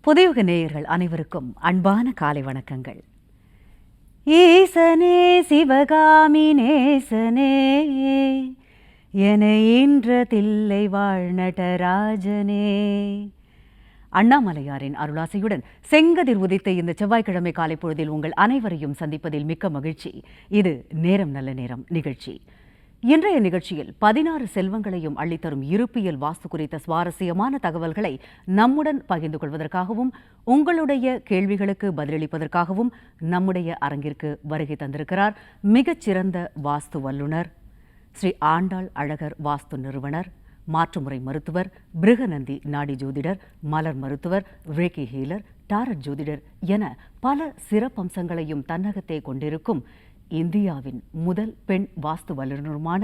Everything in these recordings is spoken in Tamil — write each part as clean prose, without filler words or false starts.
புதியுக நேயர்கள் அனைவருக்கும் அன்பான காலை வணக்கங்கள். ஈசனே சிவகாமி நேசனே என இன்ற தில்லை வாழ் நடராஜனே. அண்ணாமலையாரின் அருளாசையுடன் செங்கதிர் உதித்த இந்த செவ்வாய்க்கிழமை காலை பொழுதில் உங்கள் அனைவரையும் சந்திப்பதில் மிக்க மகிழ்ச்சி. இது நேரம் நல்ல நேரம் நிகழ்ச்சி. இன்றைய நிகழ்ச்சியில் 16 செல்வங்களையும் அள்ளித்தரும் இருப்பியல் வாஸ்து குறித்த சுவாரஸ்யமான தகவல்களை நம்முடன் பகிர்ந்து கொள்வதற்காகவும் உங்களுடைய கேள்விகளுக்கு பதிலளிப்பதற்காகவும் நம்முடைய அரங்கிற்கு வருகை தந்திருக்கிறார் மிகச்சிறந்த வாஸ்து வல்லுநர், ஸ்ரீ ஆண்டாள் அழகர் வாஸ்து நிறுவனர், மாற்றுமுறை மருத்துவர், பிருகநந்தி நாடி ஜோதிடர், மலர் மருத்துவர், ரேக்கி ஹீலர், டாரட் ஜோதிடர் என பல சிறப்பம்சங்களையும் தன்னகத்தே கொண்டிருக்கும் இந்தியாவின் முதல் பெண் வாஸ்து வல்லுநருமான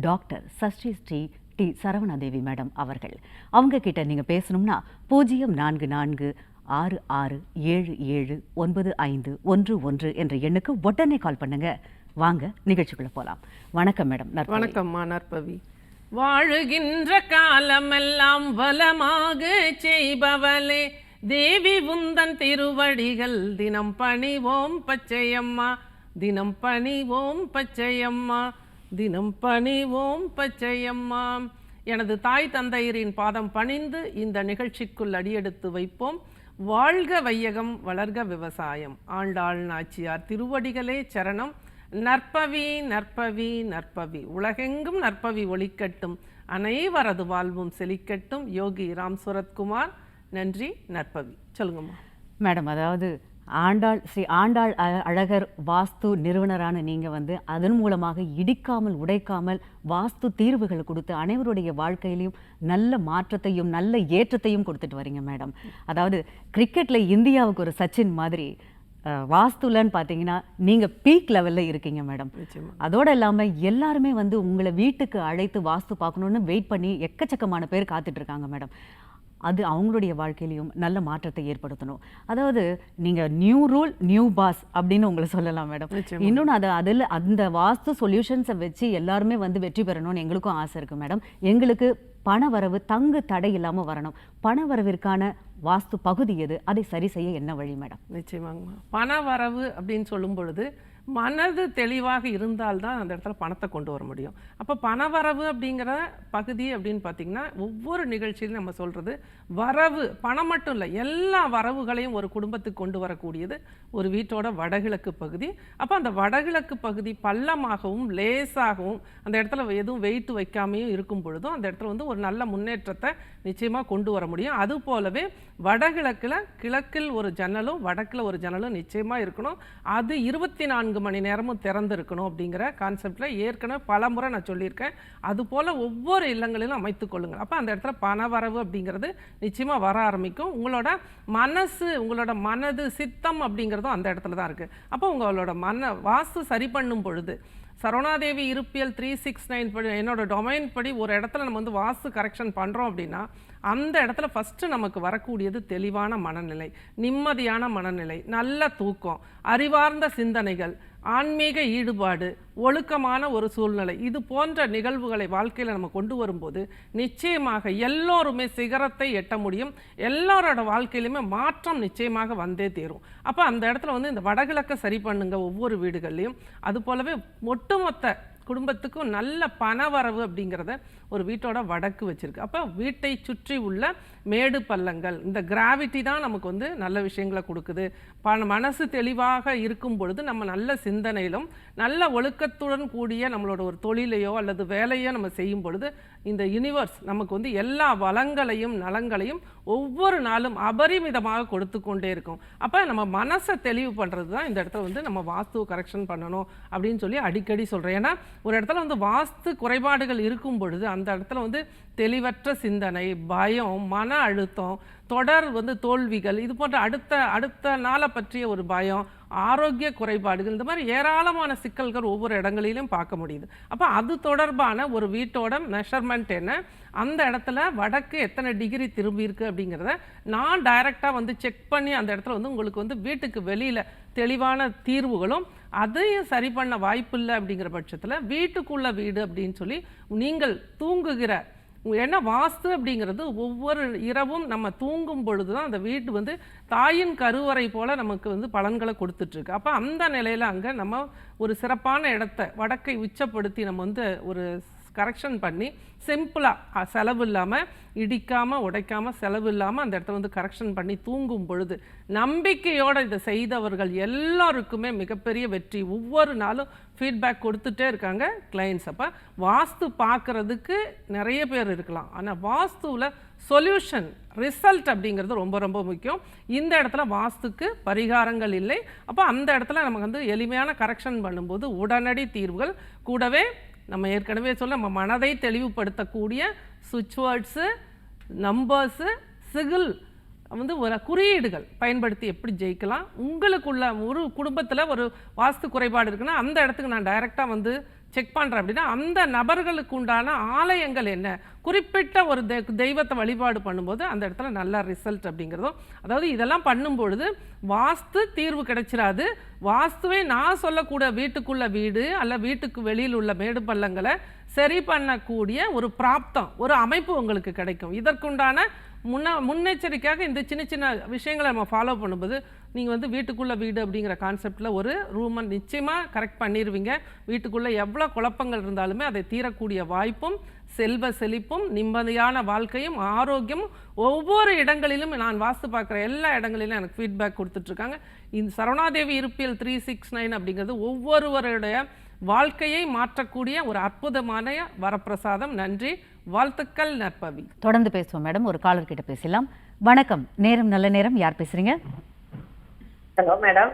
doctor Sashti Sri T Saravanadevi madam அவர்கள். அவங்க கிட்ட நீங்க பேசணும்னா 0446677951 என்ற எண்ணுக்கு உடனே கால் பண்ணுங்க. வாங்க நிகழ்ச்சிக்குள்ள போலாம். வணக்கம் மேடம். வணக்கம்மா நற்பவி. வாழுகின்ற காலமெல்லாம் வளமாக செய்பவளே தேவி உந்தன் திருவடிகள் தினம் பணிவோம் பச்சையம்மா, தினம் பணிவோம் பச்சையம்மா, தினம் பணிவோம் பச்சையம்மா. எனது தாய் தந்தையரின் பாதம் பணிந்து இந்த நிகழ்ச்சிக்குள் அடியெடுத்து வைப்போம். வாழ்க வையகம், வளர்க விவசாயம். ஆண்டாள் நாச்சியார் திருவடிகளே சரணம். நற்பவி நற்பவி நற்பவி, உலகெங்கும் நற்பவி ஒளிக்கட்டும், அனைவரது வாழ்வும் செழிக்கட்டும். யோகி ராம் சுரத்குமார். நன்றி. நற்பவி சொல்லுங்கம்மா. மேடம், அதாவது ஸ்ரீ ஆண்டாள் அழகர் வாஸ்து நிறுவனரான நீங்கள் அதன் மூலமாக இடிக்காமல் உடைக்காமல் வாஸ்து தீர்வுகள் கொடுத்து அனைவருடைய வாழ்க்கையிலையும் நல்ல மாற்றத்தையும் நல்ல ஏற்றத்தையும் கொடுத்துட்டு வரீங்க மேடம். அதாவது கிரிக்கெட்டில் இந்தியாவுக்கு ஒரு சச்சின் மாதிரி வாஸ்துலன்னு பார்த்தீங்கன்னா நீங்கள் பீக் லெவலில் இருக்கீங்க மேடம். அதோடு இல்லாமல் எல்லாருமே உங்களை வீட்டுக்கு அழைத்து வாஸ்து பார்க்கணுன்னு வெயிட் பண்ணி எக்கச்சக்கமான பேர் காத்துட்ருக்காங்க மேடம். அது அவங்களுடைய வாழ்க்கையிலையும் நல்ல மாற்றத்தை ஏற்படுத்தணும். அதாவது நீங்கள் நியூ ரூல் நியூ பாஸ் அப்படின்னு உங்களை சொல்லலாம் மேடம். இன்னொன்று அதில் அந்த வாஸ்து சொல்யூஷன்ஸை வச்சு எல்லாருமே வெற்றி பெறணும்னு எங்களுக்கும் ஆசை இருக்குது மேடம். எங்களுக்கு பணவரவு தங்கு தடை இல்லாமல் வரணும். பணவரவிற்கான வாஸ்து பகுதி எது, அதை சரி செய்ய என்ன வழி மேடம்? நிச்சயமாங்கம்மா. பணவரவு அப்படின்னு சொல்லும் பொழுது மனது தெளிவாக இருந்தால்தான் அந்த இடத்துல பணத்தை கொண்டு வர முடியும். அப்போ பணவரவு அப்படிங்கிற பகுதி அப்படின்னு பார்த்தீங்கன்னா ஒவ்வொரு நிகழ்ச்சியிலும் நம்ம சொல்கிறது வரவு, பணம் மட்டும் இல்லை, எல்லா வரவுகளையும் ஒரு குடும்பத்துக்கு கொண்டு வரக்கூடியது ஒரு வீட்டோட வடகிழக்கு பகுதி. அப்போ அந்த வடகிழக்கு பகுதி பள்ளமாகவும் லேசாகவும் அந்த இடத்துல எதுவும் வெயிட் வைக்காமையும் இருக்கும் பொழுதும் அந்த இடத்துல ஒரு நல்ல முன்னேற்றத்தை நிச்சயமாக கொண்டு வர முடியும். அது போலவே வடகிழக்கில் கிழக்கில் ஒரு ஜன்னலும் வடக்கில் ஒரு ஜன்னலும் நிச்சயமாக இருக்கணும். அது 24 மணி நேரமும் திறந்து இருக்கணும் அப்படிங்கிற கான்செப்டில் ஏற்கனவே பல முறை நான் சொல்லியிருக்கேன். அது போல் ஒவ்வொரு இல்லங்களிலும் அமைத்து கொள்ளுங்கள். அப்போ அந்த இடத்துல பணவரவு அப்படிங்கிறது நிச்சயமாக வர ஆரம்பிக்கும். உங்களோட மனது சித்தம் அப்படிங்கிறதும் அந்த இடத்துல தான் இருக்குது. அப்போ உங்களோட வாஸ்து சரி பண்ணும் பொழுது சரவணாதேவி இருப்பியல் 369 படி என்னோட டொமைன் படி ஒரு இடத்துல நம்ம வாஸ்து கரெக்ஷன் பண்ணுறோம் அப்படின்னா அந்த இடத்துல ஃபஸ்ட்டு நமக்கு வரக்கூடியது தெளிவான மனநிலை, நிம்மதியான மனநிலை, நல்ல தூக்கம், அறிவார்ந்த சிந்தனைகள், ஆன்மீக ஈடுபாடு, ஒழுக்கமான ஒரு சூழ்நிலை, இது போன்ற நிகழ்வுகளை வாழ்க்கையில் நம்ம கொண்டு வரும்போது நிச்சயமாக எல்லோருமே சிகரத்தை எட்ட முடியும். எல்லாரோட வாழ்க்கையிலுமே மாற்றம் நிச்சயமாக வந்தே தீரும். அப்போ அந்த இடத்துல இந்த வடகிழக்கை சரி பண்ணுங்க ஒவ்வொரு வீடுகள்லையும். அது போலவே ஒட்டுமொத்த குடும்பத்துக்கும் நல்ல பணவரவு அப்படிங்கிறத ஒரு வீட்டோட வடக்கு வச்சிருக்கு. அப்போ வீட்டை சுற்றி உள்ள மேடு பள்ளங்கள், இந்த கிராவிட்டி தான் நமக்கு நல்ல விஷயங்களை கொடுக்குது. மனசு தெளிவாக இருக்கும் பொழுது நம்ம நல்ல சிந்தனையிலும் நல்ல ஒழுக்கத்துடன் கூடிய நம்மளோட ஒரு தொழிலையோ அல்லது வேலையோ நம்ம செய்யும் பொழுது இந்த யூனிவர்ஸ் நமக்கு எல்லா வளங்களையும் நலங்களையும் ஒவ்வொரு நாளும் அபரிமிதமாக கொடுத்து கொண்டே இருக்கும். அப்போ நம்ம மனசை தெளிவு பண்ணுறது தான் இந்த இடத்துல நம்ம வாஸ்து கரெக்ஷன் பண்ணணும் அப்படின்னு சொல்லி அடிக்கடி சொல்கிறேன். ஏன்னா ஒரு இடத்துல வாஸ்து குறைபாடுகள் இருக்கும் பொழுது அந்த இடத்துல தெளிவற்ற சிந்தனை, பயம், மன அழுத்தம், தொடர் தோல்விகள், இது போன்ற அடுத்த நாளை பற்றிய ஒரு பயம், ஆரோக்கிய குறைபாடுகள், இந்த மாதிரி ஏராளமான சிக்கல்கள் ஒவ்வொரு இடங்களிலும் பார்க்க முடியுது. அப்போ அது தொடர்பான ஒரு வீட்டோட மெஷர்மெண்ட் என்ன, அந்த இடத்துல வடக்கு எத்தனை டிகிரி திரும்பி இருக்கு அப்படிங்கிறத நான் டைரெக்டாக செக் பண்ணி அந்த இடத்துல உங்களுக்கு வீட்டுக்கு வெளியில் தெளிவான தீர்வுகளும் அதையும் சரி பண்ண வாய்ப்பு இல்லை அப்படிங்கிற பட்சத்தில் வீட்டுக்குள்ள வீடு அப்படின்னு சொல்லி நீங்கள் தூங்குகிற ஏன்னா வாஸ்து அப்படிங்கிறது ஒவ்வொரு இரவும் நம்ம தூங்கும் பொழுது தான் அந்த வீடு வந்து தாயின் கருவறை போல நமக்கு வந்து பலன்களை கொடுத்துட்ருக்கு. அப்போ அந்த நிலையில் அங்கே நம்ம ஒரு சிறப்பான இடத்த வடக்கை உச்சப்படுத்தி நம்ம வந்து ஒரு கரெக்ஷன் பண்ணி சிம்பிளாக செலவு இல்லாமல் இடிக்காமல் உடைக்காமல் செலவு இல்லாமல் அந்த இடத்த வந்து கரெக்ஷன் பண்ணி தூங்கும் பொழுது நம்பிக்கையோடு இதை செய்தவர்கள் எல்லாருக்குமே மிகப்பெரிய வெற்றி. ஒவ்வொரு நாளும் ஃபீட்பேக் கொடுத்துட்டே இருக்காங்க கிளைண்ட்ஸ். அப்போ வாஸ்து பார்க்குறதுக்கு நிறைய பேர் இருக்கலாம், ஆனால் வாஸ்துவில் சொல்யூஷன் ரிசல்ட் அப்படிங்கிறது ரொம்ப ரொம்ப முக்கியம். இந்த இடத்துல வாஸ்துக்கு பரிகாரங்கள் இல்லை. அப்போ அந்த இடத்துல நமக்கு வந்து எளிமையான கரெக்ஷன் பண்ணும்போது உடனடி தீர்வுகள் கூடவே நம்ம ஏற்கனவே சொல்ல நம்ம மனதை தெளிவுபடுத்தக்கூடிய சுவிட்ச் வேர்ட்ஸு, நம்பர்ஸு, சிகில் வந்து ஒரு குறியீடுகள் பயன்படுத்தி எப்படி ஜெயிக்கலாம். உங்களுக்குள்ள ஒரு குடும்பத்தில் ஒரு வாஸ்து குறைபாடு இருக்குன்னா அந்த இடத்துக்கு நான் டைரெக்டாக வந்து செக் பண்ணுறேன் அப்படின்னா அந்த நபர்களுக்கு உண்டான ஆலயங்கள் என்ன, குறிப்பிட்ட ஒரு தெய்வத்தை வழிபாடு பண்ணும்போது அந்த இடத்துல நல்ல ரிசல்ட் அப்படிங்கிறதும். அதாவது இதெல்லாம் பண்ணும்பொழுது வாஸ்து தீர்வு கிடைச்சிடாது. வாஸ்துவை நான் சொல்லக்கூடிய வீட்டுக்குள்ள வீடு அல்ல வீட்டுக்கு வெளியில் உள்ள மேடு பள்ளங்களை சரி பண்ணக்கூடிய ஒரு பிராப்தம், ஒரு அமைப்பு உங்களுக்கு கிடைக்கும். இதற்குண்டான முன்னெச்சரிக்கையாக இந்த சின்ன சின்ன விஷயங்களை நம்ம ஃபாலோ பண்ணும்போது நீங்கள் வந்து வீட்டுக்குள்ளே வீடு அப்படிங்கிற கான்செப்டில் ஒரு ரூமை நிச்சயமாக கரெக்ட் பண்ணிடுவீங்க. வீட்டுக்குள்ளே எவ்வளோ குழப்பங்கள் இருந்தாலுமே அதை தீரக்கூடிய வாய்ப்பும் செல்வ செழிப்பும் நிம்மதியான வாழ்க்கையும் ஆரோக்கியமும் ஒவ்வொரு இடங்களிலும் நான் வாஸ்து பார்க்குற எல்லா இடங்களிலும் எனக்கு ஃபீட்பேக் கொடுத்துட்ருக்காங்க. இந்த சரவணாதேவி இருப்பியல் 369 அப்படிங்கிறது ஒவ்வொருவருடைய வாழ்க்கையை மாற்றக்கூடிய ஒரு அற்புதமான வரப்பிரசாதம். நன்றி, வாழ்த்துக்கள் நற்பவி. தொடர்ந்து பேசுவோம் மேடம். ஒரு காலர் கிட்ட பேசலாம். வணக்கம், நேரம் நல்ல நேரம். யார் பேசுறீங்க? ஹலோ மேடம்,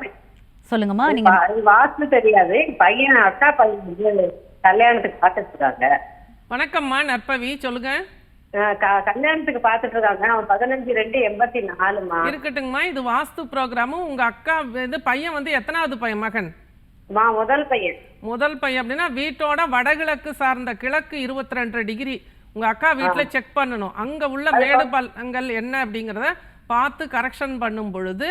சொல்லுங்கம்மா. நீங்க வாஸ்து தெரியாது, பையன் அக்கா பையன் கல்யாணத்துக்கு பார்த்துட்டு இருக்காங்க. வணக்கம்மா நற்பவி, சொல்லுங்க. கல்யாணத்துக்கு பார்த்துட்டு இருக்காங்க. அவன் 15/2/84மா. இருக்கட்டுங்கம்மா, இது வாஸ்து ப்ரோக்ராமும். உங்க அக்கா வந்து பையன் வந்து எத்தனாவது பையன்? மகன் முதல் பையன். முதல் பையன் அப்படின்னா வீட்டோட வடகிழக்கு சார்ந்த கிழக்கு 22 டிகிரி உங்க அக்கா வீட்டுல செக் பண்ணணும். அங்க உள்ள மேடு பள்ளங்கள் என்ன அப்படிங்கிறத பார்த்து கரெக்ஷன் பண்ணும் பொழுது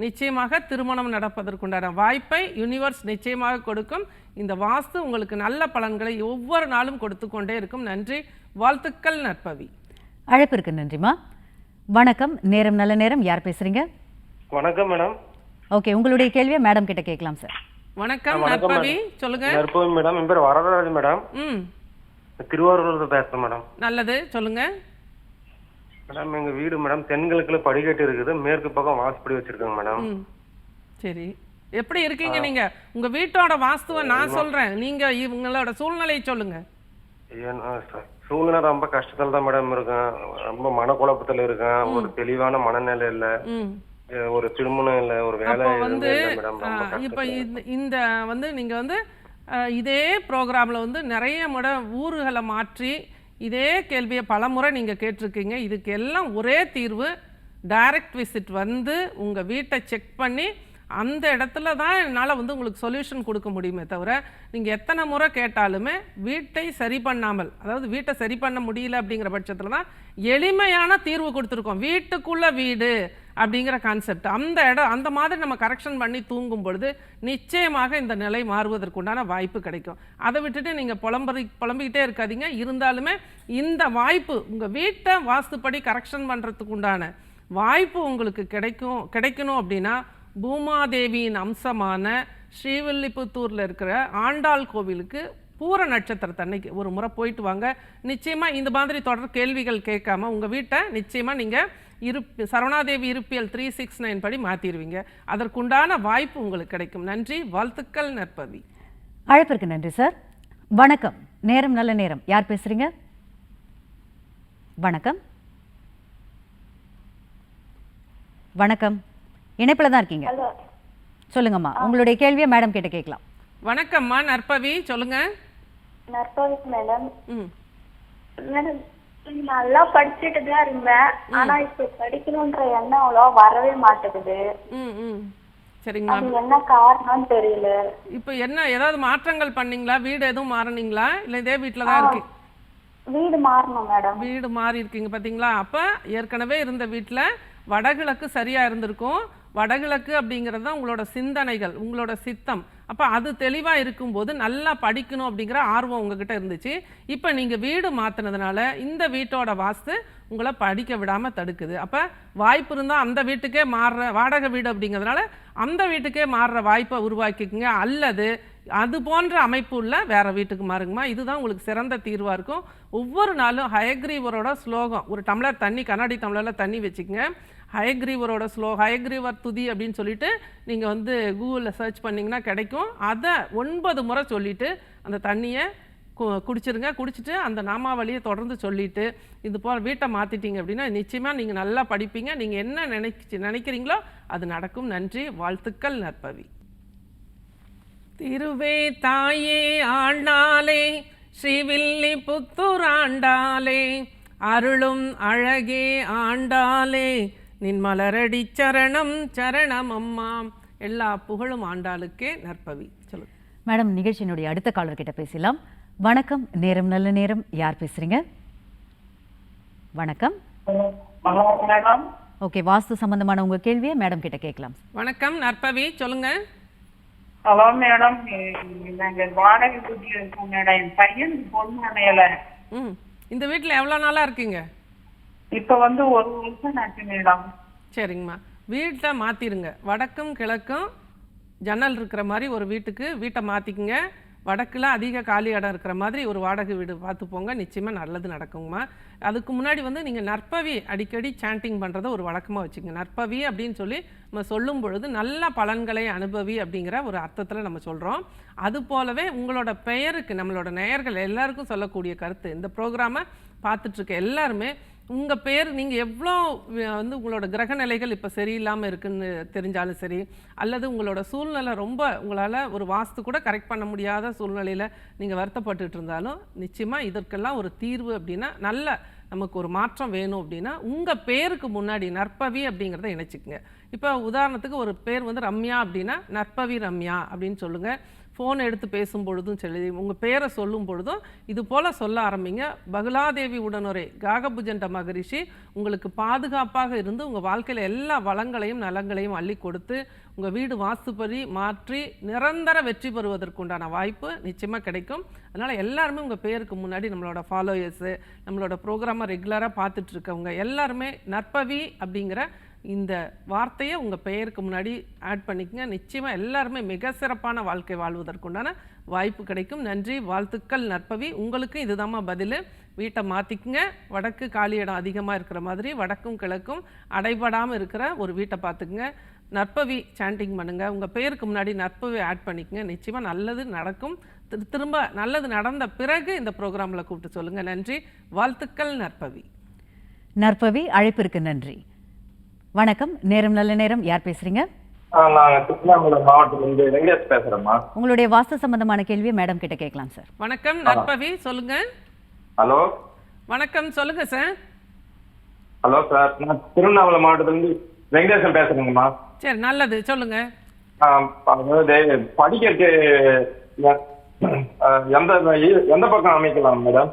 நிச்சயமாக திருமணம் நடப்பதற்குண்டான வாய்ப்பை யூனிவர்ஸ் நிச்சயமாக கொடுக்கும். இந்த வாஸ்து உங்களுக்கு நல்ல பலன்களை ஒவ்வொரு நாளும் கொடுத்து கொண்டே இருக்கும். நன்றி, வாழ்த்துக்கள் நற்பவி. அழைப்பிற்கு நன்றிமா. வணக்கம், நேரம் நல்ல நேரம். யார் பேசுறீங்க? வணக்கம் மேடம். ஓகே, உங்களுடைய கேள்வியை மேடம் கிட்ட கேட்கலாம் சார். வணக்கம் நற்பவி, சொல்லுங்க. நற்பவி மேடம், என் பேர் வரதராஜ் மேடம். திருவாரூர்ல பேசுறேன் மேடம். நல்லது, சொல்லுங்க மேடம். எங்க வீடு மேடம் தென்கிழக்குல படிக்கட்டு இருக்குது, மேற்கு பக்கம் வாசப்படி வச்சிருக்கோங்க மேடம். சரி, எப்படி இருக்கீங்க நீங்க? உங்க வீட்டோட வாஸ்துவை நான் சொல்றேன், நீங்க இவங்களோட சூழ்நிலையை சொல்லுங்க. சூழ்நிலை ரொம்ப கஷ்டத்துல தான் மேடம் இருக்கேன். ரொம்ப மனக்குழப்பத்துல இருக்கேன். ஒரு தெளிவான மனநிலை இல்ல, ஒரு திருமணம் இல்ல, ஒரு வேலை வந்து இப்ப இந்த வந்து நீங்க வந்து இதே ப்ரோக்ராம்ல வந்து நிறைய முறை ஊர்களை மாற்றி இதே கேள்வியை பல முறை நீங்கள் கேட்டிருக்கீங்க. இதுக்கு எல்லாம் ஒரே தீர்வு, டைரக்ட் விசிட் வந்து உங்கள் வீட்டை செக் பண்ணி அந்த இடத்துல தான் என்னால் வந்து உங்களுக்கு சொல்யூஷன் கொடுக்க முடியுமே தவிர நீங்கள் எத்தனை முறை கேட்டாலுமே வீட்டை சரி பண்ணாமல், அதாவது வீட்டை சரி பண்ண முடியல அப்படிங்கிற பட்சத்தில் தான் எளிமையான தீர்வு கொடுத்துருக்கோம். வீட்டுக்குள்ளே வீடு அப்படிங்கிற கான்செப்ட் அந்த இடம் அந்த மாதிரி நம்ம கரெக்ஷன் பண்ணி தூங்கும் பொழுது நிச்சயமாக இந்த நிலை மாறுவதற்குண்டான வாய்ப்பு கிடைக்கும். அதை விட்டுட்டு நீங்கள் புலம்பிக்கிட்டே இருக்காதீங்க. இருந்தாலுமே இந்த வாய்ப்பு உங்கள் வீட்டை வாஸ்துப்படி கரெக்ஷன் பண்ணுறதுக்கு உண்டான வாய்ப்பு உங்களுக்கு கிடைக்கணும் அப்படின்னா பூமாதேவியின் அம்சமான ஸ்ரீவில்லிபுத்தூரில் இருக்கிற ஆண்டாள் கோவிலுக்கு பூர நட்சத்திரத்தன்னைக்கு ஒரு முறை போயிட்டு வாங்க. நிச்சயமாக இந்த மாதிரி தொடர் கேள்விகள் கேட்காம உங்கள் வீட்டை நிச்சயமாக நீங்கள் சரவணாதேவி இருப்பியல் 369 படி மாற்றிடுவீங்க. அதற்குண்டான வாய்ப்பு உங்களுக்கு கிடைக்கும். நன்றி, வாழ்த்துக்கள் நற்பவி. அழைப்பிற்கு நன்றி சார். வணக்கம், நேரம் நல்ல நேரம். யார் பேசுறீங்க? வணக்கம். வணக்கம், இணைப்பில் தான் இருக்கீங்க. சொல்லுங்கம்மா, உங்களுடைய கேள்வியை மேடம் கிட்ட கேட்கலாம். வணக்கம்மா நற்பவி, சொல்லுங்க. நற்பவி மேடம். மேடம், நல்லா படிச்சுட்டு தான் இருந்தேன், ஆனா இப்ப படிக்கணும்ன்ற எண்ணம் அவ்வளவா வரவே மாட்டேங்குது. சரிங்கம்மா, அது என்ன காரணம் தெரியல. இப்போ என்ன ஏதாவது மாற்றங்கள் பண்ணீங்களா? வீடு எதுவும் மாறினீங்களா இல்லை இதே வீட்டில் தான் இருக்கு? வீடு மாறணும் மேடம். வீடு மாறி இருக்கீங்க பார்த்தீங்களா? அப்போ ஏற்கனவே இருந்த வீட்டில் வடகிழக்கு சரியாக இருந்திருக்கும். வடகிழக்கு அப்படிங்கிறது தான் உங்களோட சிந்தனைகள், உங்களோட சித்தம். அப்போ அது தெளிவாக இருக்கும்போது நல்லா படிக்கணும் அப்படிங்கிற ஆர்வம் உங்ககிட்ட இருந்துச்சு. இப்போ நீங்கள் வீடு மாற்றினதுனால இந்த வீட்டோட வாஸ்து உங்களை படிக்க விடாமல் தடுக்குது. அப்போ வாய்ப்பு இருந்தால் அந்த வீட்டுக்கே மாறுற, வாடகை வீடு அப்படிங்கிறதுனால அந்த வீட்டுக்கே மாறுற வாய்ப்பை உருவாக்கிக்குங்க. அல்லது அது போன்ற அமைப்பு உள்ள வேற வீட்டுக்கு மாறுங்கம்மா. இதுதான் உங்களுக்கு சிறந்த தீர்வாக இருக்கும். ஒவ்வொரு நாளும் ஹயக்ரீவரோட ஸ்லோகம், ஒரு டம்ளர் தண்ணி, கண்ணாடி டம்ளரில் தண்ணி வச்சுக்கோங்க. ஹயக்ரீவரோட ஹயக்ரீவர் துதி அப்படின்னு சொல்லிட்டு நீங்கள் வந்து கூகுளில் சர்ச் பண்ணிங்கன்னா கிடைக்கும். அதை 9 முறை சொல்லிவிட்டு அந்த தண்ணியை குடிச்சிருங்க. குடிச்சிட்டு அந்த நாமாவளியை தொடர்ந்து சொல்லிட்டு இது போல் வீட்டை மாற்றிட்டீங்க அப்படின்னா நிச்சயமாக நீங்கள் நல்லா படிப்பீங்க. நீங்கள் என்ன நினைக்கிறீங்களோ அது நடக்கும். நன்றி, வாழ்த்துக்கள் நற்பவி. திருவே தாயே ஆண்டாளே, ஸ்ரீவில்லி புத்தூர் ஆண்டாளே, அருளும் அழகே ஆண்டாளே, நின் மலரடி சரணம் சரணம் அம்மா. எல்லா புகழும் ஆண்டாளுக்கே. நற்பவி. சொல்லு மேடம். நிகழ்ச்சியினுடைய அடுத்த காலர் கிட்ட பேசலாம். வணக்கம், நேரம் நல்ல நேரம். யார் பேசுறீங்க? வணக்கம். ஓகே, வாஸ்து சம்பந்தமான உங்க கேள்வியை மேடம் கிட்ட கேட்கலாம். வணக்கம் நற்பவி, சொல்லுங்க. ஹலோ மேடம், நாங்க வாடகை குடி இருக்கோம் மேடம். என் பையன் பொண்ணு அமையல. இந்த வீட்டில் எவ்வளோ நாளாக இருக்கீங்க? இப்ப வந்து 1 வருஷம் ஆச்சு மேடம். சரிங்கம்மா, வீட்டை மாற்றிடுங்க. வடக்கும் கிழக்கும் ஜன்னல் இருக்கிற மாதிரி ஒரு வீட்டை மாற்றிக்குங்க. வடக்கில் அதிக காலி இடம் இருக்கிற மாதிரி ஒரு வாடகை வீடு பார்த்து போங்க. நிச்சயமாக நல்லது நடக்குங்கம்மா. அதுக்கு முன்னாடி வந்து நீங்கள் நற்பவி அடிக்கடி சாண்டிங் பண்ணுறதை ஒரு வழக்கமாக வச்சுக்கோங்க. நற்பவி அப்படின்னு சொல்லி நம்ம சொல்லும் பொழுது நல்ல பலன்களை அனுபவி அப்படிங்கிற ஒரு அர்த்தத்தில் நம்ம சொல்கிறோம். அது போலவே உங்களோட பெயருக்கு நம்மளோட நேயர்கள் எல்லாருக்கும் சொல்லக்கூடிய கருத்து, இந்த ப்ரோக்ராமை பார்த்துட்ருக்க எல்லாருமே உங்கள் பேர் நீங்கள் எவ்வளோ வந்து உங்களோட கிரக நிலைகள் இப்போ சரியில்லாமல் இருக்குன்னு தெரிஞ்சாலும் சரி, அல்லது உங்களோட சூழ்நிலை ரொம்ப உங்களால் ஒரு வாஸ்து கூட கரெக்ட் பண்ண முடியாத சூழ்நிலையில் நீங்கள் வருத்தப்பட்டுட்டு இருந்தாலும் நிச்சயமாக இதற்கெல்லாம் ஒரு தீர்வு அப்படின்னா, நல்ல நமக்கு ஒரு மாற்றம் வேணும் அப்படின்னா உங்கள் பேருக்கு முன்னாடி நற்பவி அப்படிங்கிறத இணைச்சிக்கங்க. இப்போ உதாரணத்துக்கு ஒரு பேர் வந்து ரம்யா அப்படின்னா நற்பவி ரம்யா அப்படின்னு சொல்லுங்கள். ஃபோன் எடுத்து பேசும் பொழுதும் சரி, உங்கள் பேரை சொல்லும் பொழுதும் இது போல் சொல்ல ஆரம்பிங்க. பகுலாதேவி உடனுரை காகபுஜண்ட மகரிஷி உங்களுக்கு பாதுகாப்பாக இருந்து உங்கள் வாழ்க்கையில் எல்லா வளங்களையும் நலங்களையும் அள்ளி கொடுத்து உங்கள் வீடு வாஸ்துப்படி மாற்றி நிரந்தர வெற்றி பெறுவதற்குண்டான வாய்ப்பு நிச்சயமாக கிடைக்கும். அதனால் எல்லாருமே உங்கள் பேருக்கு முன்னாடி நம்மளோட ஃபாலோயர்ஸு, நம்மளோட ப்ரோக்ராமை ரெகுலராக பார்த்துட்ருக்கவங்க எல்லாருமே நற்பவி அப்படிங்கிற இந்த வார்த்தையை உங்கள் பெயருக்கு முன்னாடி ஆட் பண்ணிக்கங்க. நிச்சயமாக எல்லாருமே மிக சிறப்பான வாழ்க்கை வாழ்வதற்குண்டான வாய்ப்பு கிடைக்கும். நன்றி, வாழ்த்துக்கள் நற்பவி. உங்களுக்கும் இதுதாம்மா பதில். வீட்டை மாற்றிக்குங்க. வடக்கு காலி இடம் அதிகமாக இருக்கிற மாதிரி வடக்கும் கிழக்கும் அடைபடாமல் இருக்கிற ஒரு வீட்டை பார்த்துக்குங்க. நற்பவி சாண்டிங் பண்ணுங்கள். உங்கள் பெயருக்கு முன்னாடி நற்பவி ஆட் பண்ணிக்கங்க. நிச்சயமாக நல்லது நடக்கும். திரும்ப நல்லது நடந்த பிறகு இந்த ப்ரோக்ராமில் கூப்பிட்டு சொல்லுங்கள். நன்றி, வாழ்த்துக்கள் நற்பவி. நற்பவி, அழைப்பிற்கு நன்றி. வணக்கம், நேரம் நல்ல நேரம். யார் பேசுறீங்க? நாங்க திருவண்ணாமலை மாவட்டத்திலிருந்து வெங்கடேஷ் பேசுறேம்மா. உங்களுடைய வாஸ்து சம்பந்தமான கேள்வியை மேடம் கிட்ட கேட்கலாம் சார். வணக்கம் நற்பவி, சொல்லுங்க. ஹலோ, வணக்கம், சொல்லுங்க சார். ஹலோ சார், நான் திருவண்ணாமலை மாவட்டத்திலிருந்து வெங்கடேசன் பேசுறேங்கம்மா. சரி, நல்லது, சொல்லுங்க. அதாவது படிக்கிறதுக்கு எந்த பக்கம் அமைக்கலாம் மேடம்?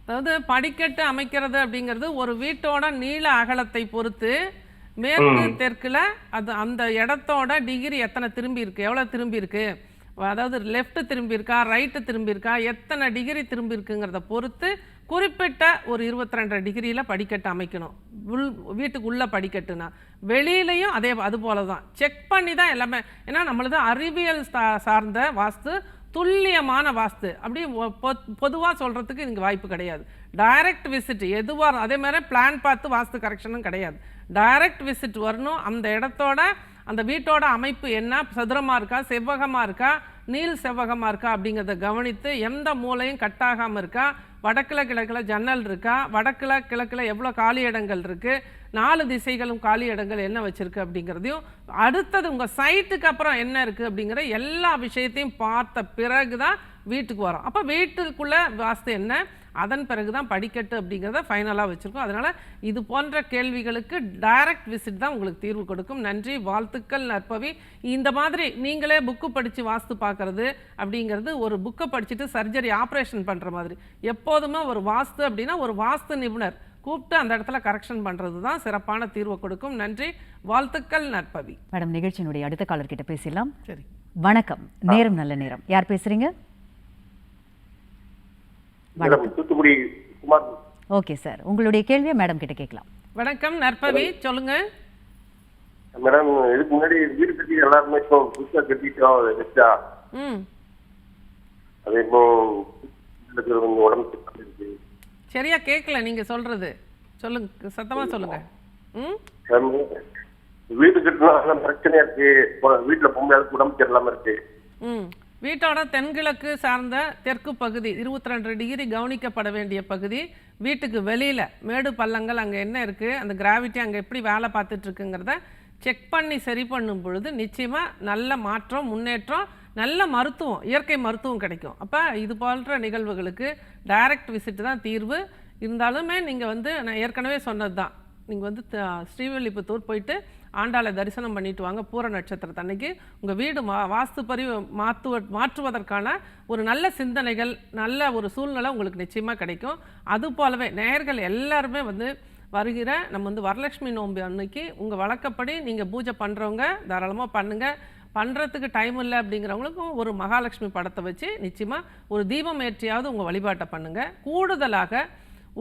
அதாவது படிக்கட்டு அமைக்கிறது அப்படிங்கிறது ஒரு வீட்டோட நீள அகலத்தை பொறுத்து மேற்கு தெற்குல அது அந்த இடத்தோட டிகிரி எத்தனை திரும்பி இருக்கு, எவ்வளவு திரும்பி இருக்கு, அதாவது லெஃப்ட் திரும்பி இருக்கா, ரைட்டு திரும்பி இருக்கா, எத்தனை டிகிரி திரும்பி இருக்குங்கிறத பொறுத்து குறிப்பிட்ட ஒரு 22 டிகிரியில படிக்கட்டு அமைக்கணும். வீட்டுக்கு உள்ள படிக்கட்டுனா வெளியிலையும் அது போல தான் செக் பண்ணி தான் எல்லாமே. ஏன்னா நம்மளது அறிவியல் சார்ந்த வாஸ்து, துல்லியமான வாஸ்து. அப்படி பொதுவாக சொல்கிறதுக்கு இங்கே வாய்ப்பு கிடையாது. டைரக்ட் விசிட் எதுவாக, அதே மாதிரி பிளான் பார்த்து வாஸ்து கரெக்ஷனும் கிடையாது. டைரக்ட் விசிட் வரணும். அந்த இடத்தோட அந்த வீட்டோட அமைப்பு என்ன, சதுரமாக இருக்கா, செவ்வகமாக இருக்கா, நீள் செவ்வகமாக இருக்கா அப்படிங்கிறத கவனித்து எந்த மூலையும் கட்டாகாமல் இருக்கா, வடக்கில் கிழக்கில் ஜன்னல் இருக்கா, வடக்கில் கிழக்கில் எவ்வளோ காலி இடங்கள் இருக்குது, 4 திசைகளும் காலி இடங்கள் என்ன வச்சுருக்கு அப்படிங்கிறதையும், அடுத்தது உங்கள் சைட்டுக்கு அப்புறம் என்ன இருக்குது அப்படிங்கிற எல்லா விஷயத்தையும் பார்த்த பிறகு தான் வீட்டுக்கு வரோம். அப்போ வீட்டுக்குள்ளே வாஸ்து என்ன, அதன் பிறகு தான் படிக்கட்டு அப்படிங்கிறத ஃபைனலாக வச்சுருக்கோம். அதனால் இது போன்ற கேள்விகளுக்கு டைரக்ட் விசிட் தான் உங்களுக்கு தீர்வு கொடுக்கும். நன்றி, வாழ்த்துக்கள் நற்பவி. இந்த மாதிரி நீங்களே புக்கு படித்து வாஸ்து பார்க்குறது அப்படிங்கிறது ஒரு புக்கை படிச்சுட்டு சர்ஜரி ஆப்ரேஷன் பண்ணுற மாதிரி. எப்போதுமே ஒரு வாஸ்து அப்படின்னா ஒரு வாஸ்து நிபுணர் கூப்பிட்டு அந்த இடத்துல கரெக்ஷன் பண்ணுறது தான் சிறப்பான தீர்வை கொடுக்கும். நன்றி, வாழ்த்துக்கள் நற்பவி. மேடம், நிகழ்ச்சியினுடைய அடுத்த காலர் கிட்ட பேசலாம். சரி, வணக்கம். நேரம் நல்ல நேரம். யார் பேசுறீங்க? தூத்துக்குடி குமார். ஓகே சார், உங்களுடைய கேள்வியை மேடம் கிட்ட கேட்கலாம். வணக்கம் நற்பவி, சொல்லுங்க. மேடம், இதுக்கு முன்னாடி வீடு கட்டி எல்லாருமே இப்போ புதுசா கட்டிட்டோம் வச்சா. அது இப்போ உடம்பு இருக்கு. சரியா கேட்கல நீங்க சொல்றது, சொல்லுங்க, சத்தமா சொல்லுங்க. வீடு கட்டினா பிரச்சனையா இருக்கு, வீட்டுல பொம்பளையாளுக்கு உடம்பு சரியில்லாம இருக்கு. வீட்டோட தென்கிழக்கு சார்ந்த தெற்கு பகுதி 22 டிகிரி கவனிக்கப்பட வேண்டிய பகுதி. வீட்டுக்கு வெளியில மேடு பள்ளங்கள் அங்கே என்ன இருக்கு, அந்த கிராவிட்டி அங்கே எப்படி வேலை பார்த்துட்டு இருக்குங்கிறத செக் பண்ணி சரி பண்ணும் பொழுது நிச்சயமா நல்ல மாற்றம், முன்னேற்றம், நல்ல மருத்துவம், இயற்கை மருத்துவம் கிடைக்கும். அப்போ இது போன்ற நிகழ்வுகளுக்கு டைரக்ட் விசிட் தான் தீர்வு. இருந்தாலுமே நீங்கள் வந்து நான் ஏற்கனவே சொன்னது தான், நீங்கள் வந்து ஸ்ரீவில்லிபுத்தூர் போயிட்டு ஆண்டாளை தரிசனம் பண்ணிட்டு வாங்க. பூர நட்சத்திரத்தன்னைக்கு உங்கள் வீடு வாஸ்துப்படி மாற்றுவதற்கான ஒரு நல்ல சிந்தனைகள், நல்ல ஒரு சூழ்நிலை உங்களுக்கு நிச்சயமாக கிடைக்கும். அது போலவே நேயர்கள் எல்லாருமே வந்து வருகிற நம்ம வந்து வரலட்சுமி நோன்பு அன்னைக்கு உங்கள் வழக்கப்படி நீங்கள் பூஜை பண்ணுறவங்க தாராளமாக பண்ணுங்கள். பண்ணுறதுக்கு டைம் இல்லை அப்படிங்கிறவங்களுக்கும் ஒரு மகாலட்சுமி படத்தை வச்சு நிச்சயமாக ஒரு தீபம் ஏற்றியாவது உங்கள் வழிபாட்டை பண்ணுங்கள். கூடுதலாக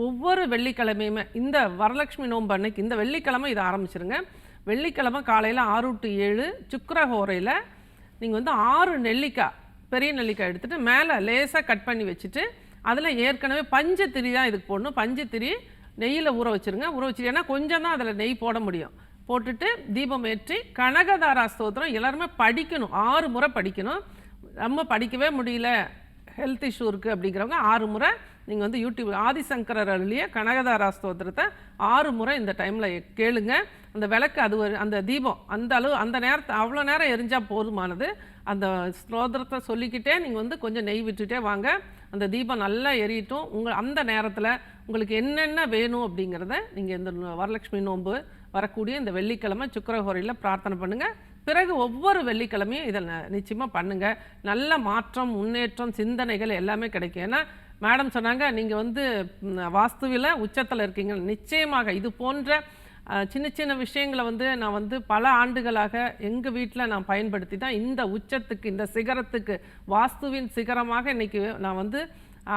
ஒவ்வொரு வெள்ளிக்கிழமையுமே இந்த வரலட்சுமி நோன்பு அன்னைக்கு இந்த வெள்ளிக்கிழமை இதை ஆரம்பிச்சிருங்க. வெள்ளிக்கிழமை காலையில் 6 to 7 சுக்கிரஹோரையில் நீங்கள் வந்து 6 நெல்லிக்காய், பெரிய நெல்லிக்காய் எடுத்துகிட்டு மேலே லேசாக கட் பண்ணி வச்சுட்டு அதில் ஏற்கனவே பஞ்சத்திரி தான் இதுக்கு போடணும். பஞ்சத்திரி நெய்யில் ஊற வச்சுருங்க. ஊற வச்சுட்டு, ஏன்னா கொஞ்சம் தான் அதில் நெய் போட முடியும். போட்டுட்டு தீபம் ஏற்றி கனகதாரா ஸ்தோத்திரம் எல்லாருமே படிக்கணும். 6 முறை படிக்கணும். நம்ம படிக்கவே முடியல, ஹெல்த் இஷ்யூ இருக்குது அப்படிங்கிறவங்க 6 முறை நீங்கள் வந்து யூடியூப் ஆதிசங்கரர் அருளிய கனகதாரா ஸ்தோத்திரத்தை 6 முறை இந்த டைமில் கேளுங்க. அந்த விளக்கு அது அந்த தீபம் அந்த அளவு அந்த நேரத்தை அவ்வளோ நேரம் எரிஞ்சால் போதுமானது. அந்த ஸ்தோத்திரத்தை சொல்லிக்கிட்டே நீங்கள் வந்து கொஞ்சம் நெய் விட்டுட்டே வாங்க. அந்த தீபம் நல்லா எரியட்டும். அந்த நேரத்தில் உங்களுக்கு என்னென்ன வேணும் அப்படிங்கிறத நீங்கள் இந்த வரலட்சுமி நோன்பு வரக்கூடிய இந்த வெள்ளிக்கிழமை சுக்கிரஹோரையில் பிரார்த்தனை பண்ணுங்கள். பிறகு ஒவ்வொரு வெள்ளிக்கிழமையும் இதை நிச்சயமாக பண்ணுங்கள். நல்ல மாற்றம், முன்னேற்றம், சிந்தனைகள் எல்லாமே கிடைக்கும். ஏன்னா மேடம் சொன்னாங்க நீங்கள் வந்து வாஸ்துவில் உச்சத்தில் இருக்கீங்க. நிச்சயமாக இது போன்ற சின்ன சின்ன விஷயங்களை வந்து நான் வந்து பல ஆண்டுகளாக எங்கள் வீட்டில் நான் பயன்படுத்தி தான் இந்த உச்சத்துக்கு, இந்த சிகரத்துக்கு, வாஸ்துவின் சிகரமாக இன்னைக்கு நான் வந்து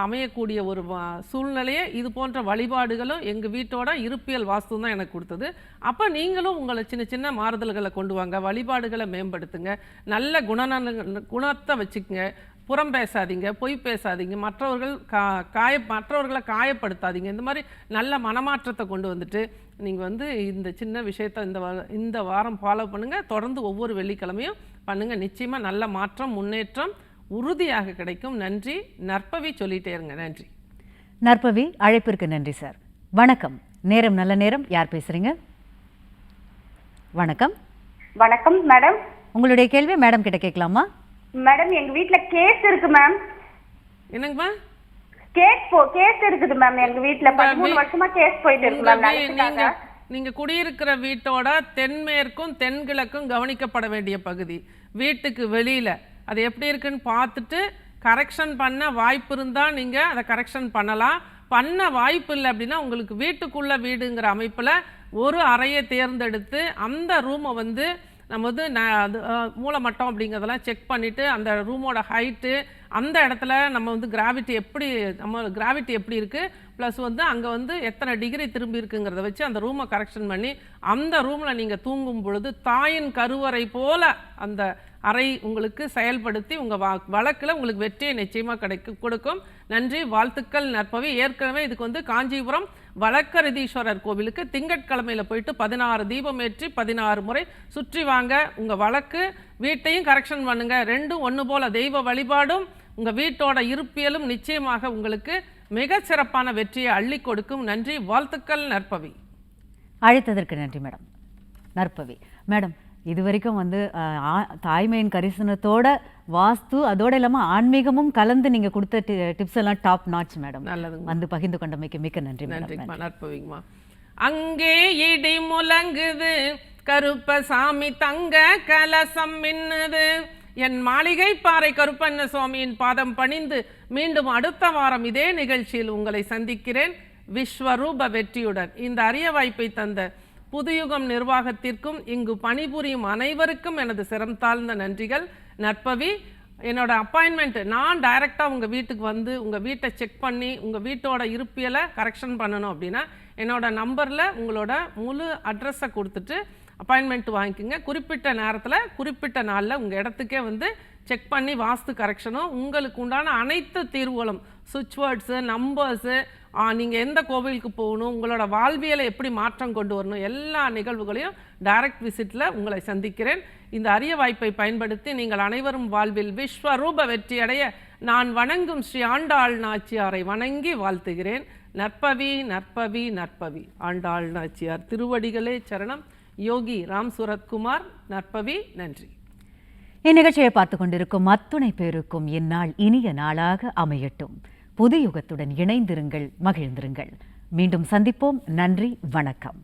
அமையக்கூடிய ஒரு சூழ்நிலையை இது போன்ற வழிபாடுகளும் எங்கள் வீட்டோட இருப்பியல் வாஸ்து தான் எனக்கு கொடுத்தது. அப்போ நீங்களும் உங்களை சின்ன சின்ன மாறுதல்களை கொண்டு வாங்க, வழிபாடுகளை மேம்படுத்துங்க, நல்ல குணத்தை வச்சுக்கங்க, புறம் பேசாதீங்க, பொய் பேசாதீங்க, மற்றவர்களை காயப்படுத்தாதீங்க. இந்த மாதிரி நல்ல மனமாற்றத்தை கொண்டு வந்துட்டு நீங்கள் வந்து இந்த சின்ன விஷயத்தை இந்த வாரம் ஃபாலோ பண்ணுங்கள். தொடர்ந்து ஒவ்வொரு வெள்ளிக்கிழமையும் பண்ணுங்கள். நிச்சயமாக நல்ல மாற்றம், முன்னேற்றம் உறுதியாக கிடைக்கும். நன்றி நற்பவி, சொல்லிட்டே இருங்க. நன்றி நற்பவி. அழைப்பிற்கு நன்றி சார். வணக்கம். நேரம் நல்ல நேரம். யார் பேசுறீங்க? வணக்கம். வணக்கம் மேடம். உங்களுடைய கேள்வி மேடம் கிட்ட கேட்கலாமா? மேடம், எங்க வீட்ல கேஸ் இருக்கு மேம். என்னங்கம்மா? கேஸ் இருக்குது மேம். எங்க வீட்ல 13 வருஷமா கேஸ் போயிட்டு இருக்கு மேம். நீங்க குடியிருக்கிற வீட்டோட தென்மேற்கும் தென்கிழக்கும் கவனிக்கப்பட வேண்டிய பகுதி, வீட்டுக்கு வெளியில அது எப்படி இருக்குன்னு பார்த்துட்டு கரெக்ஷன் பண்ண வாய்ப்பு இருந்தால் நீங்கள் அதை கரெக்ஷன் பண்ணலாம். பண்ண வாய்ப்பு இல்லை அப்படின்னா உங்களுக்கு வீட்டுக்குள்ளே வீடுங்கிற அமைப்பில் ஒரு அறையை தேர்ந்தெடுத்து அந்த ரூமை வந்து நம்ம வந்து மூலமட்டம் அப்படிங்கிறதெல்லாம் செக் பண்ணிவிட்டு அந்த ரூமோட ஹைட்டு, அந்த இடத்துல நம்ம வந்து கிராவிட்டி எப்படி இருக்குது, ப்ளஸ் வந்து அங்கே வந்து எத்தனை டிகிரி திரும்பி இருக்குங்கிறத வச்சு அந்த ரூமை கரெக்ஷன் பண்ணி அந்த ரூமில் நீங்கள் தூங்கும் பொழுது தாயின் கருவறை போல் அந்த அறை உங்களுக்கு செயல்படுத்தி உங்கள் வழக்கில் உங்களுக்கு வெற்றியை நிச்சயமாக கொடுக்கும். நன்றி, வாழ்த்துக்கள் நற்பவி. ஏற்கனவே இதுக்கு வந்து காஞ்சிபுரம் வழக்கரதீஸ்வரர் கோவிலுக்கு திங்கட்கிழமையில் போயிட்டு 16 தீபம் ஏற்றி 16 முறை சுற்றி வாங்க. உங்கள் வழக்கு வீட்டையும் கரெக்ஷன் பண்ணுங்க. ரெண்டும் ஒன்று போல தெய்வ வழிபாடும் உங்கள் வீட்டோட இருப்பியலும் நிச்சயமாக உங்களுக்கு மிக சிறப்பான வெற்றியை அள்ளி கொடுக்கும். நன்றி, வாழ்த்துக்கள் நற்பவி. அழைத்ததற்கு நன்றி மேடம். நற்பவி மேடம், இது வரைக்கும் வந்து தாய்மையின் கரிசனத்தோட வாஸ்து அதோட இல்லாமல் ஆன்மீகமும் கலந்து நீங்கள் கொடுத்த டிப்ஸ் எல்லாம் டாப் நாட்ச் மேடம். நல்லது, வந்து பகிர்ந்து கொண்டமைக்கு மிக்க நன்றி. நன்றிங்கம்மா, நற்பவிங்கம்மா. அங்கே இடி முழங்குது, கருப்பசாமி தங்க கலசம் மின்னுது, என் மாளிகை பாறை கருப்பண்ண சுவாமியின் பாதம் பணிந்து மீண்டும் அடுத்த வாரம் இதே நிகழ்ச்சியில் உங்களை சந்திக்கிறேன். விஸ்வரூப வெற்றியுடன். இந்த அரிய வாய்ப்பை தந்த புதுயுகம் நிர்வாகத்திற்கும் இங்கு பணிபுரியும் அனைவருக்கும் எனது சிரம் தாழ்ந்த நன்றிகள். நற்பவி, என்னோட அப்பாயின்மெண்ட் நான் டைரெக்டாக உங்கள் வீட்டுக்கு வந்து உங்கள் வீட்டை செக் பண்ணி உங்கள் வீட்டோட இருப்பியலை கரெக்ஷன் பண்ணணும் அப்படின்னா என்னோட நம்பரில் உங்களோட முழு அட்ரஸை கொடுத்துட்டு அப்பாயின்மெண்ட் வாங்கிக்கோங்க. குறிப்பிட்ட நேரத்தில் குறிப்பிட்ட நாளில் உங்கள் இடத்துக்கே வந்து செக் பண்ணி வாஸ்து கரெக்ஷனும் உங்களுக்கு உண்டான அனைத்து தீர்வுகளும், சுவிட்ச் வேர்ட்ஸு, நம்பர்ஸு, நீங்கள் எந்த கோவிலுக்கு போகணும், உங்களோட வாழ்வியலை எப்படி மாற்றம் கொண்டு வரணும், எல்லா நிகழ்வுகளையும் டைரக்ட் விசிட்டில் உங்களை சந்திக்கிறேன். இந்த அரிய வாய்ப்பை பயன்படுத்தி நீங்கள் அனைவரும் வாழ்வில் விஸ்வரூப வெற்றியடைய நான் வணங்கும் ஸ்ரீ ஆண்டாள் நாச்சியாரை வணங்கி வாழ்த்துகிறேன். நற்பவி நற்பவி நற்பவி. ஆண்டாள் நாச்சியார் திருவடிகளே சரணம். யோகி ராம் சுரத்குமார். நற்பவி. நன்றி. இந்நிகழ்ச்சியை பார்த்து கொண்டிருக்கும் அத்துணை பேருக்கும் இந்நாள் இனிய நாளாக அமையட்டும். புது யுகத்துடன் இணைந்திருங்கள், மகிழ்ந்திருங்கள். மீண்டும் சந்திப்போம். நன்றி, வணக்கம்.